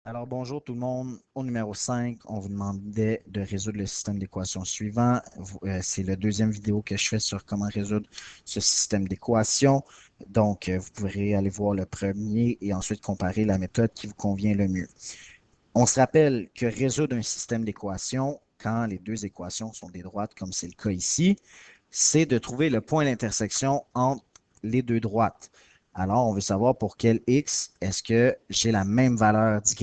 Alors bonjour tout le monde. Au numéro 5, on vous demandait de résoudre le système d'équations suivant. C'est la deuxième vidéo que je fais sur comment résoudre ce système d'équations. Donc, vous pourrez aller voir le premier et ensuite comparer la méthode qui vous convient le mieux. On se rappelle que résoudre un système d'équations, quand les deux équations sont des droites, comme c'est le cas ici, c'est de trouver le point d'intersection entre les deux droites. Alors, on veut savoir pour quel x est-ce que j'ai la même valeur d'y.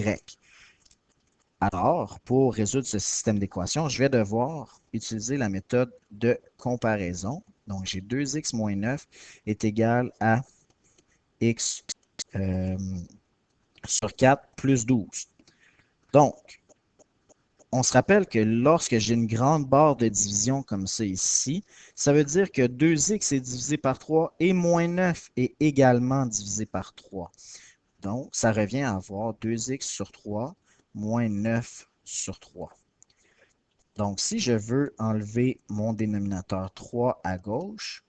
Alors, pour résoudre ce système d'équations, je vais devoir utiliser la méthode de comparaison. Donc, j'ai 2x moins 9 est égal à x euh, sur 4 plus 12. Donc, on se rappelle que lorsque j'ai une grande barre de division comme ça ici, ça veut dire que 2x est divisé par 3 et moins 9 est également divisé par 3. Donc, ça revient à avoir 2x sur 3 moins 9 sur 3. Donc, si je veux enlever mon dénominateur 3 à gauche,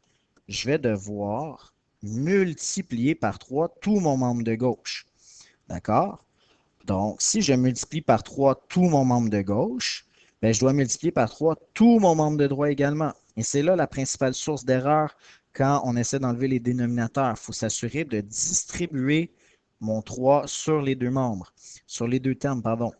je vais devoir multiplier par 3 tout mon membre de gauche. D'accord? Donc, si je multiplie par 3 tout mon membre de gauche, ben, je dois multiplier par 3 tout mon membre de droite également. Et c'est là la principale source d'erreur quand on essaie d'enlever les dénominateurs. Il faut s'assurer de distribuer mon 3 sur les deux membres, sur les deux termes, pardon.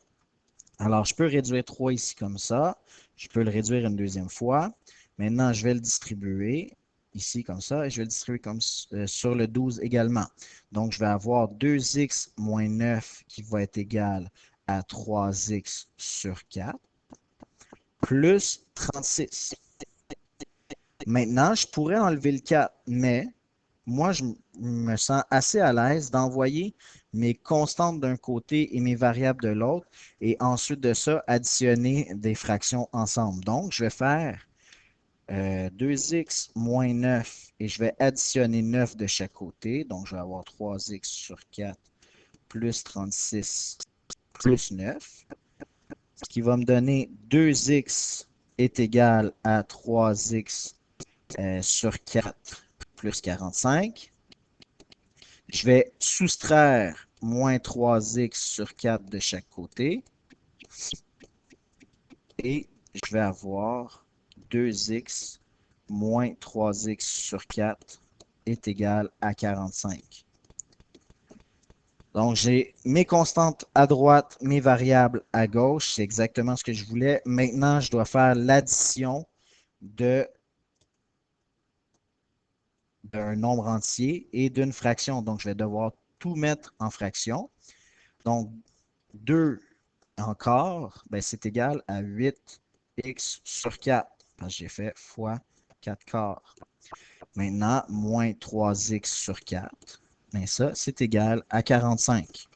Alors, je peux réduire 3 ici comme ça. Je peux le réduire une deuxième fois. Maintenant, je vais le distribuer ici comme ça et je vais le distribuer comme, sur le 12 également. Donc, je vais avoir 2x moins 9 qui va être égal à 3x sur 4 plus 36. Maintenant, je pourrais enlever le 4, mais moi, je me sens assez à l'aise d'envoyer mes constantes d'un côté et mes variables de l'autre, et ensuite de ça, additionner des fractions ensemble. Donc, je vais faire 2x moins 9 et je vais additionner 9 de chaque côté. Donc, je vais avoir 3x sur 4 plus 36 plus 9, ce qui va me donner 2x est égal à 3x sur 4 plus 45. Je vais soustraire moins 3x sur 4 de chaque côté. Et je vais avoir 2x moins 3x sur 4 est égal à 45. Donc, j'ai mes constantes à droite, mes variables à gauche. C'est exactement ce que je voulais. Maintenant, je dois faire l'addition d'un nombre entier et d'une fraction. Donc, je vais devoir tout mettre en fraction. Donc, 2 encore, ben, c'est égal à 8x sur 4. Parce que j'ai fait fois 4 quarts. Maintenant, moins 3x sur 4. Ben, ça, c'est égal à 45.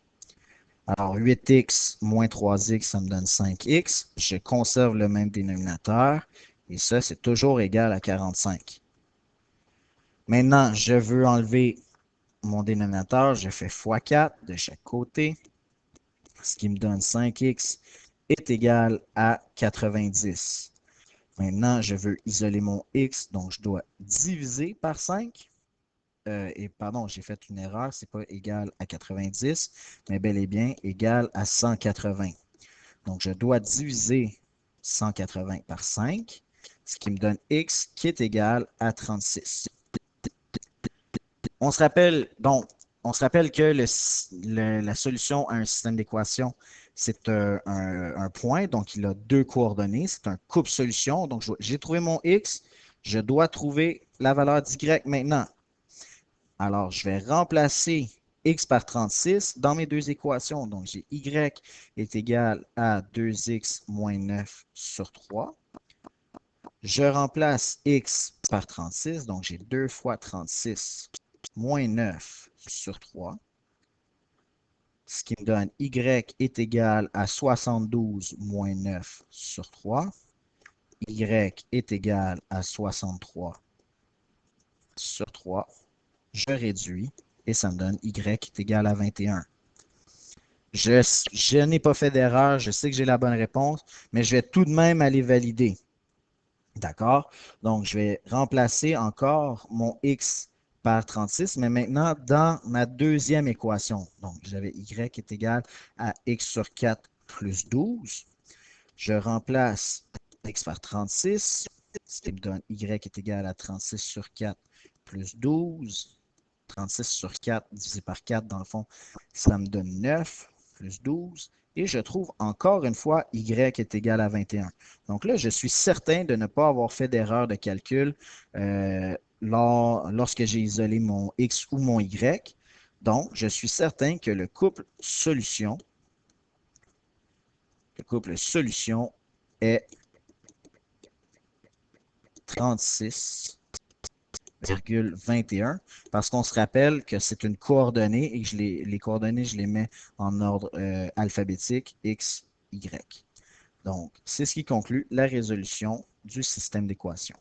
Alors, 8x moins 3x, ça me donne 5x. Je conserve le même dénominateur. Et ça, c'est toujours égal à 45. Maintenant, je veux enlever mon dénominateur. Je fais fois 4 de chaque côté, ce qui me donne 5x est égal à 90. Maintenant, je veux isoler mon x, donc je dois diviser par 5. Et pardon, j'ai fait une erreur, c'est pas égal à 90, mais bel et bien égal à 180. Donc, je dois diviser 180 par 5, ce qui me donne x qui est égal à 36. On se rappelle, donc, on se rappelle que la solution à un système d'équation, c'est un point, donc il a deux coordonnées, c'est un coupe-solution. Donc, j'ai trouvé mon x, je dois trouver la valeur d'y maintenant. Alors, je vais remplacer x par 36 dans mes deux équations. Donc, j'ai y est égal à 2x moins 9 sur 3. Je remplace x par 36, donc j'ai 2 fois 36 moins 9 sur 3, ce qui me donne y est égal à 72 moins 9 sur 3. Y est égal à 63 sur 3. Je réduis et ça me donne y est égal à 21. Je n'ai pas fait d'erreur, je sais que j'ai la bonne réponse, mais je vais tout de même aller valider. D'accord? Donc, je vais remplacer encore mon x par 36, mais maintenant dans ma deuxième équation. Donc, j'avais y est égal à x sur 4 plus 12. Je remplace x par 36, ce qui me donne y est égal à 36 sur 4 plus 12. 36 sur 4 divisé par 4, dans le fond, ça me donne 9 plus 12. Et je trouve encore une fois y est égal à 21. Donc là, je suis certain de ne pas avoir fait d'erreur de calcul lorsque j'ai isolé mon x ou mon y. Donc, je suis certain que le couple solution est 36,21 parce qu'on se rappelle que c'est une coordonnée et que les coordonnées, je les mets en ordre alphabétique, x, y. Donc, c'est ce qui conclut la résolution du système d'équations.